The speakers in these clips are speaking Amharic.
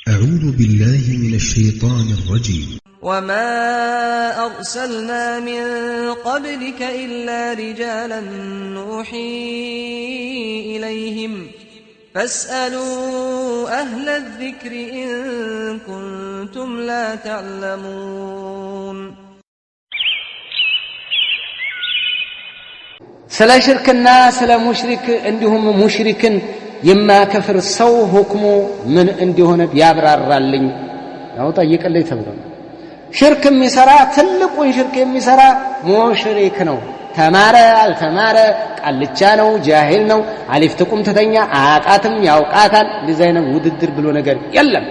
أعوذ بالله من الشيطان الرجيم. وما أرسلنا من قبلك إلا رجالا نوحي إليهم فاسألوا أهل الذكر إن كنتم لا تعلمون. سلا شركنا سلا مشرك عندهم مشرك يما كفر السو حكمه من عندهن بيابرارالኝ ያው ጠይቀልኝ ተብሎ ሽርክ የሚሰራ ትልቁን ሽርክ የሚሰራ ሙሽሪክ ነው። ተማረ አልተማረ ቃልቻ ነው ጃሂል ነው አሊፍ ተቁም ተተኛ አቃተም ያውቃታል ዲዛይን ውድድር ብሎ ነገር የለም።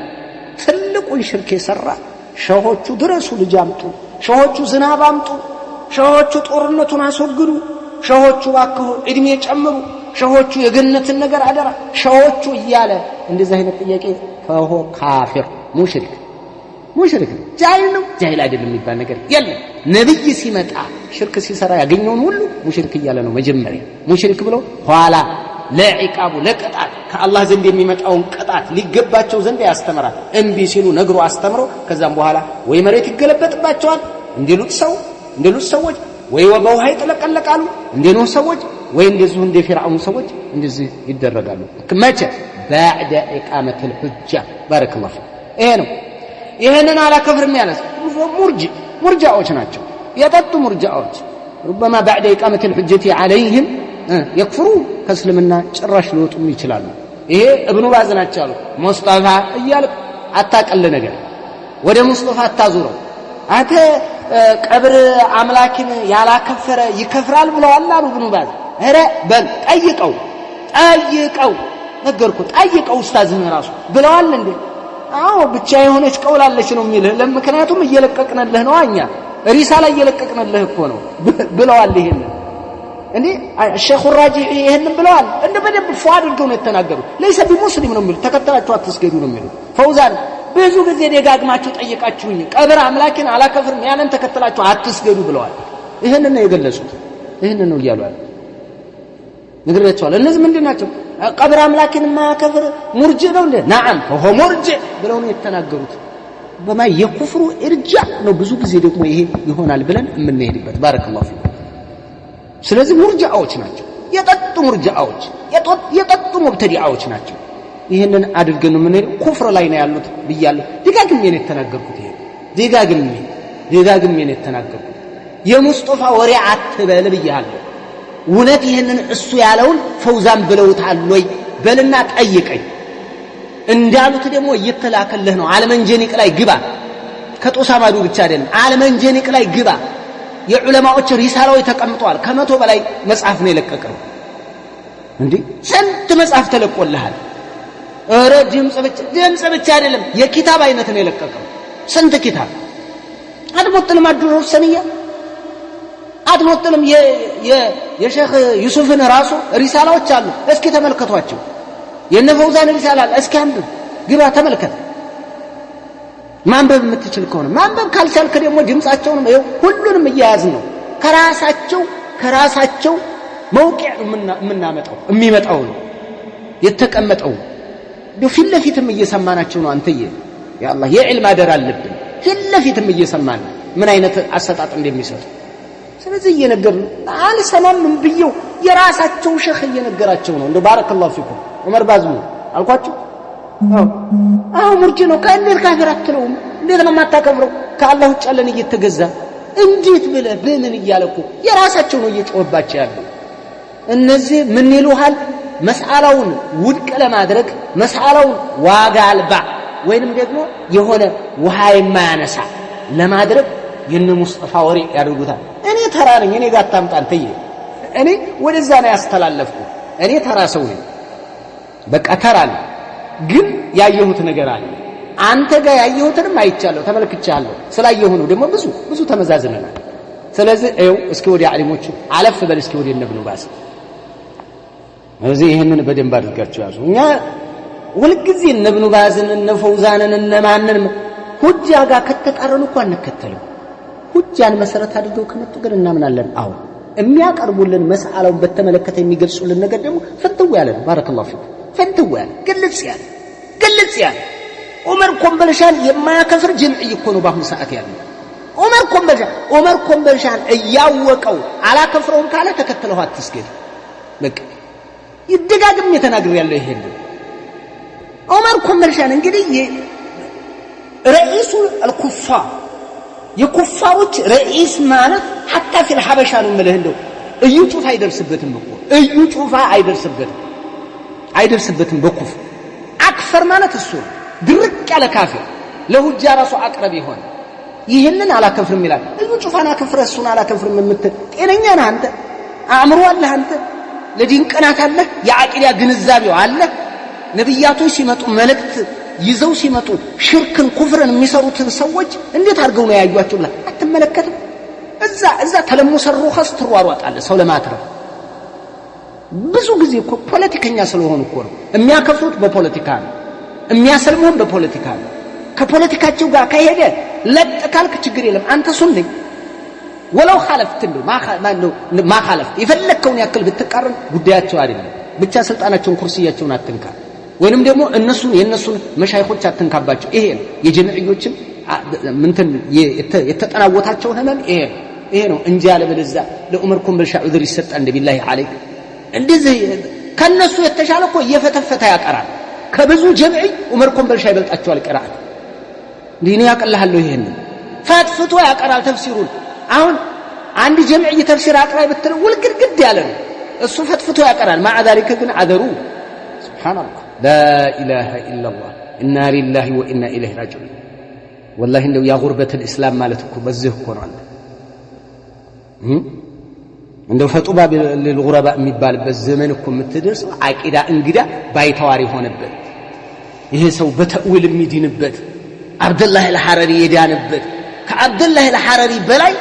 ትልቁን ሽርክ የሰራ ሸሆቹ ድረሱ ልጅ አምጡ፣ ሸሆቹ ዝናብ አምጡ፣ ሸሆቹ ጦርነቱን አስወግዱ፣ ሸሆቹ ባክሁ እድሜ ጨምሩ፣ ሸሆቹ የገነትን ነገር አደራ ሸሆቹ እያለ እንደዚህ አይነት ጥያቄ ፈሆ ካፊር ሙሽሪክ ጃሂል ነው ጃሂል አይደለም የሚባል ነገር የለም። ነብይ ሲመጣ ሽርክ ሲሰራ ያገኘውን ሁሉ ሙሽሪክ እያለ ነው መጀመሪያ ሙሽሪክ ብሎ ኋላ ለዒቃቡ ለቅጣት ከአላህ ዘንድ የሚመጣውን ቅጣት ሊገባቸው ዘንድ ያስተምራል። እንቢ ሲሉ ነግሮ አስተምሮ ከዛም በኋላ ወይ መሬት ይገለበጥባቸዋል እንደሉት ሰዎች ወይ በውሃ ይጥለቀለቃሉ እንደኖህ ሰዎች ወይ እንደዚሁ እንደ ፊርዓውን ሰዎች እንደዚህ ይደረጋሉ። መቼ بعد إقامة الحجة بارك الله فيك ይሄ ነው። ይሄንን አላከፍርም ያለስ ሙርጃዎች ናቸው የጠጡ ሙርጃዎች ربما بعد إقامة الحجة عليهم يكفرون ከእስልምና ጭራሽ ሊወጡም ይችላሉ። ይሄ እብኑ ባዝ ናቸው አሉ ሙስጠፋ እያልክ አታቀል ነገር ወደ ሙስጠፋ አታዙረው። አንተ ቀብር አምላክን ያላከፈረ ይከፍራል ብለዋል አሉ እብኑ ባዝ። ኧረ በል ጠይቀው ነገርኩ ጠይቀው ኡስታዝን ራሱ ብለዋል እንዴ? አዎ ብቻ የሆነች ቀውላለች ነው የሚልህ። ለምክንያቱም እየለቀቅንልህ ነው እኛ ሪሳላ እየለቀቅንልህ እኮ ነው ብለዋል። ይሄን እንዴ ሼኹ ራጂዒ ይሄን ብለዋል። እንደ በደንብ ፏ አድርገው ነው የተናገሩት። ለይሰ ቢሙስሊም ነው የሚሉት ተከተላችሁ አትስገዱ ነው የሚሉት። ፈውዛን ብዙ ጊዜ ደጋግማችሁ ጠይቃችሁኝ ቀብር አምላክን አላከፍርም ያለን ተከተላችሁ አትስገዱ ብለዋል። ይሄን ነው የገለጹት። ይሄን ነው ይያሏል ንግሬያቸዋል። እነዚህ ምንድናቸው? ቀብር አምላክን ማከፍር ሙርጂ ነው እንዴ? ነዓም ሆ ሙርጂ ብለው ነው የተናገሩት። በማ የኩፍሩ እርጃ ነው። ብዙ ጊዜ ደግሞ ይሄ ይሆናል ብለን የምንሄድበት ባረከላሁ ፊክ። ስለዚህ ሙርጃዎች ናቸው የጠጡ ሙርጃዎች የጠጡ ሙብተዲዓዎች ናቸው። ይሄንን አድርገን ነው የምንሄደው። ኩፍር ላይ ነው ያሉት ብያለሁ። ደጋግሜ ነው የተናገርኩት። ይሄ ደጋግሜ ነው የተናገርኩት። የሙስጠፋ ወሬ አትበል ብያለሁ። እውነት ይሄንን እሱ ያለውን ፈውዛን ብለውታል ወይ በልና ጠይቀኝ እንዳሉት ደግሞ እየተላከልህ ነው። አለመንጀኒቅ ላይ ግባ። ከጦሳ ማዱ ብቻ አይደለም አለመንጀኒቅ ላይ ግባ። የዑለማዎች ሪሳላዎች ተቀምጠዋል። ከመቶ በላይ መጽሐፍ ነው የለቀቀው። እንዴ ስንት መጽሐፍ ተለቆልሃል? ኧረ ድምጽ ብቻ አይደለም የኪታብ አይነት ነው የለቀቀው። ስንት ኪታብ አድሞጥልም አድሮ ሰንያ አድሞጥልም የሼኽ ዩሱፍን ራሱ ሪሳላዎች አሉ። እስኪ ተመልከቷቸው። የነፈውዛን ሪሳላ እስኪ አንብብ ግባ ተመልከት። ማንበብ የምትችል ከሆነ ማንበብ ካልቻልክ ደግሞ ድምጻቸውን ሁሉንም እያያዝን ነው ከራሳቸው መውቂዕ የምናመጣው የሚመጣው ነው የተቀመጠው ፊት ለፊትም እየሰማናቸው ነው። አንተዬ ያ አላህ የዕልም አደራ አለብን። ፊት ለፊትም እየሰማን ምን አይነት አሰጣጥ እንደሚሰጡ ስለዚህ እየነገርን አልሰማም ብየው የራሳቸው ሸኽ እየነገራቸው ነው። እንደ ባረከላሁ ፊኩም ዑመር ባዝሙ አልኳችሁ። አዎ ሙርጂ ነው ከእንዴት ካፊር አትለውም? እንዴት ነው የማታከብረው? ከአላህ ውጭ ያለን እየተገዛ እንዴት ብለህ በምን እያለኩ የራሳቸው ነው እየጮህባቸው ያለው። እነዚህ ምን ይሉሃል? መስአላውን ውድቅ ለማድረግ መስአላውን ዋጋ አልባ ወይንም ደግሞ የሆነ ውሃ የማያነሳ ለማድረግ የነ ሙስጠፋ ወሬ ያደርጉታል። እኔ ተራ ነኝ። እኔ ጋር አታምጣ አንተዬ። እኔ ወደዛ ነው ያስተላለፍኩ። እኔ ተራ ሰው ነኝ። በቃ ተራ ነኝ። ግን ያየሁት ነገር አለ። አንተ ጋር ያየሁትንም አይቻለሁ ተመልክቻለሁ። ስላየሁ ነው ደግሞ ብዙ ተመዛዝነናል። ስለዚህ እስኪ ወደ ዓሊሞቹ አለፍ በል እስኪ ወደ ኢብኑ ባስ እዚህ ይሄንን በደንብ አድርጋችሁ ያዙ። እኛ ሁልጊዜ ኢብኑ ባዝን እነ ፈውዛንን እነ ማንንም ሁጃ ጋር ከተጣረኑ እንኳን አንከተልም። ሁጃን መሰረት አድርገው ከመጡ ግን እናምናለን። አዎ የሚያቀርቡልን መስአላውን በተመለከተ የሚገልጹልን ነገር ደግሞ ፍንትው ያለ ነው። ባረከላሁ ፊክ ፍንትው ያለ ግልጽ ያለ ዑመር ኮምበልሻን የማያከፍር ጀምዕይ እኮ ነው በአሁኑ ሰዓት ያለው። ዑመር ኮምበልሻን እያወቀው አላከፍረውም ካለ ተከተለው አትስገድ። በቃ ይደጋግም የተናገር ያለው ይሄን ዑመር ኮምበልሻን እንግዲህ ረئيሱ الكفار የኩፋሮች ረئيስ ማለት حتى في الحبشة ነው ማለት እንደው እዩ ጩፋ አይደርስበትም እኮ እዩ ጩፋ አይደርስበትም በኩፍ አክፈር ማለት እሱ ድርቅ ያለ ካፊር ለሁጃ ራሱ አቅረብ ይሆን ይሄንን አላከፍርም ይላል። እዩ ጩፋና ከፍረ እሱን አላከፍርም የምትል ጤነኛ ነህ አንተ? አእምሮ አለህ አንተ? ለዲን ቀናት አለህ? የአቂዳ ግንዛቤው አለህ? ነብያቶች ሲመጡ መልእክት ይዘው ሲመጡ ሽርክን ኩፍርን የሚሰሩትን ሰዎች እንዴት አድርገው ነው ያዩአቸው ብለህ አትመለከትም? እዛ ተለሙሰ ሩኸስ ትሯሯጣለህ ሰው ለማትረፍ። ብዙ ጊዜ እኮ ፖለቲከኛ ስለሆኑ እኮ ነው የሚያከፍሩት፣ በፖለቲካ ነው የሚያሰልሙን፣ በፖለቲካ ነው። ከፖለቲካቸው ጋር ከሄደ ለጥ ካልክ ችግር የለም አንተ ሱንኝ ወለው ኻለፍት እንደው ማኻለፍት የፈለከውን ያክል ብትቃረን ጉዳያቸው አይደለም። ብቻ ስልጣናቸውን ኩርሲያቸውን አትንካ፣ ወይንም ደግሞ የነሱን መሻይኾች አትንካባቸው። ይሄ ነው የጀምዕዮችን ምንትን የተጠናወታቸው ህመም ይሄ ነው እንጂ ያለበለዚያ ለዑመር ኮምበልሻ ዑዝር ይሰጣ እንደ ቢላሂ አለይክ እንደዚህ ከነሱ የተሻለ እኮ እየፈተፈተ ያቀራል። ከብዙ ጀምዒ ዑመር ኮምበልሻ ይበልጣቸዋል ቅራአት። ዲኑ ያቀልሃለሁ ይሄን ፈትፍቶ ያቀራል ተፍሲሩን። አሁን አንድ ጀምዒ ተፍሲር አቅራይ ብትለው ውልግድግድ ያለ ነው እሱ ፈትፍቶ ያቀራል። مع ذلك ግን አደሩ ሱብሃንአላህ لا اله الا الله انا لله وانا اليه راجعون። والله እንደው ያ ጉርበት الاسلام ማለት እኮ በዚህ እኮ ነው አለ እንደው ፈጡባ ለልጉረባ የሚባልበት ዘመን እኮ የምትደርሰው አቂዳ እንግዳ ባይተዋሪ ሆነበት። ይሄ ሰው በተእዊል የሚድንበት አብዱላህ አልሐረሪ የዳነበት ከአብዱላህ አልሐረሪ በላይ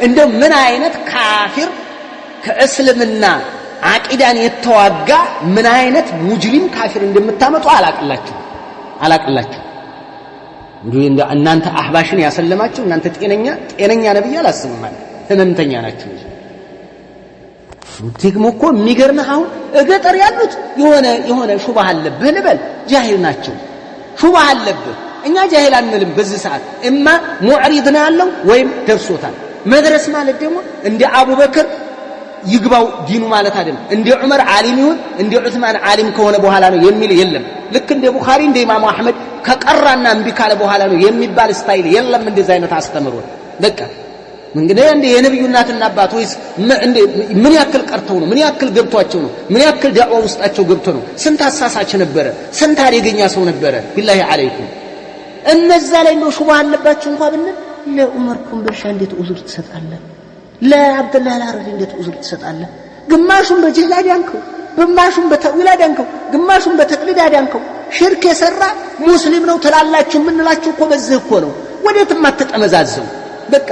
እንደው ምን አይነት ካፊር ከእስልምና አቂዳን የተዋጋ ምን አይነት ሙጅሪም ካፊር እንደምታመጡ አላቅላችሁ። እንዴ እናንተ አህባሽን ያሰለማችሁ እናንተ ጤነኛ ነብይ አላስብም ማለት ህመምተኛ ናችሁ። ደግሞ እኮ የሚገርምህ አሁን እገጠር ያሉት የሆነ ሹባህ አለብህ ልበል ጃሂል ናቸው። ሹባህ አለብህ እኛ ጃሂል አንልም። በዚህ ሰዓት እማ ሙዕሪድ ነው ያለው ወይም ደርሶታል። መድረስ ማለት ደግሞ እንደ አቡበክር ይግባው ዲኑ ማለት አይደለም። እንደ ዑመር ዓሊም ይሁን እንደ ዑስማን ዓሊም ከሆነ በኋላ ነው የሚል የለም። ልክ እንደ ቡኻሪ እንደ ኢማሙ አህመድ ከቀራና እምቢ ካለ በኋላ ነው የሚባል ስታይል የለም። እንደዛ አይነት አስተምሮ በቃ እንግዲህ እንደ የነብዩ እናትና አባት ወይስ ምን ያክል ቀርተው ነው? ምን ያክል ገብቷቸው ነው? ምን ያክል ዳዕዋ ውስጣቸው ገብቶ ነው? ስንት አሳሳች ነበረ፣ ስንት አደገኛ ሰው ነበረ። ቢላሂ አለይኩም እነዛ ላይ ነው ሹባህ አለባችሁ እንኳን ብንል ለዑመር ኮምበልሻ እንዴት ዑዝር ትሰጣለህ? ለአብዱላህ አልሐረሪ እንዴት ዑዝር ትሰጣለህ? ግማሹን በጅህላድ ያንከው፣ ግማሹን በተዊል ያንከው፣ ግማሹን በተቅሊድ ያንከው። ሽርክ የሰራ ሙስሊም ነው ትላላችሁ የምንላችሁ እኮ በዚህ እኮ ነው። ወዴትም አትጠመዛዘው። በቃ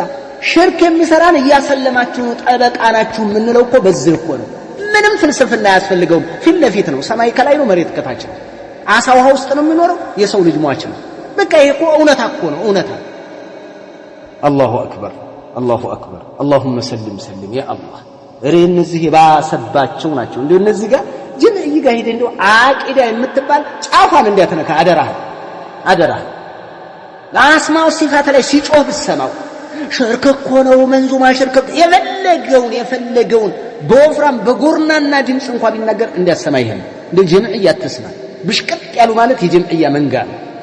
ሽርክ የሚሰራን እያሰለማችሁ ነው ጠበቃ ናችሁ የምንለው እኮ በዚህ እኮ ነው። ምንም ፍልስፍና አያስፈልገውም። ፊት ለፊት ነው። ሰማይ ከላይ ነው፣ መሬት ከታች ነው። አሳ ውሃ ውስጥ ነው የሚኖረው። የሰው ልጅ ሟች ነው። በቃ ይሄ እኮ እውነታ እኮ ነው። እውነታ አላሁ አክበር አላሁ አክበር اللهم سلم يا الله። እነዚህ የባሰባቸው ናቸው። እንደው እነዚህ ጋር ጀምዒ ጋር ሄደ እንደው አቂዳ የምትባል ጫፋን እንዲያተነካ አደራ ለአስማው ሲፋት ላይ ሲጮህ ብትሰማው ሽርክ እኮ ነው መንዙማ ሽርክ የፈለገውን በወፍራም በጎርናና ድምጽ እንኳን ቢናገር እንዲያሰማ ይሄን እንደ ጀምዒያ ተስማ ብሽቅጥ ያሉ ማለት የጀምዒያ መንጋ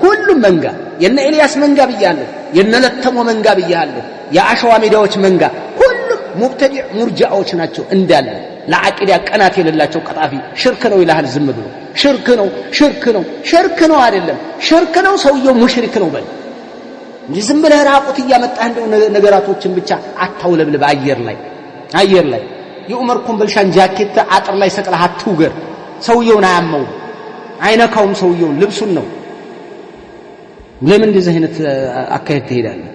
ሁሉም መንጋ የነ ኤልያስ መንጋ ብያለሁ፣ የነ ለተሞ መንጋ ብያለሁ፣ የአሸዋ ሜዳዎች መንጋ ሁሉም ሙብተዲዕ ሙርጃዎች ናቸው እንዳለ ለአቂዳ ቀናት የሌላቸው ቀጣፊ። ሽርክ ነው ይላል ዝም ብሎ ሽርክ ነው አይደለም ሽርክ ነው ሰውየው ሙሽሪክ ነው በል እንጂ ዝም ብለህ ራቁት እያመጣህ እንደው ነገራቶችን ብቻ አታውለብልብ። አየር ላይ የዑመር ኮምበልሻን ጃኬት አጥር ላይ ሰቅለህ አትውገር። ሰውየውን አያመው አይነካውም። ሰውየውን ልብሱን ነው። ለምን እንደዚህ አይነት አካሄድ ትሄዳለህ?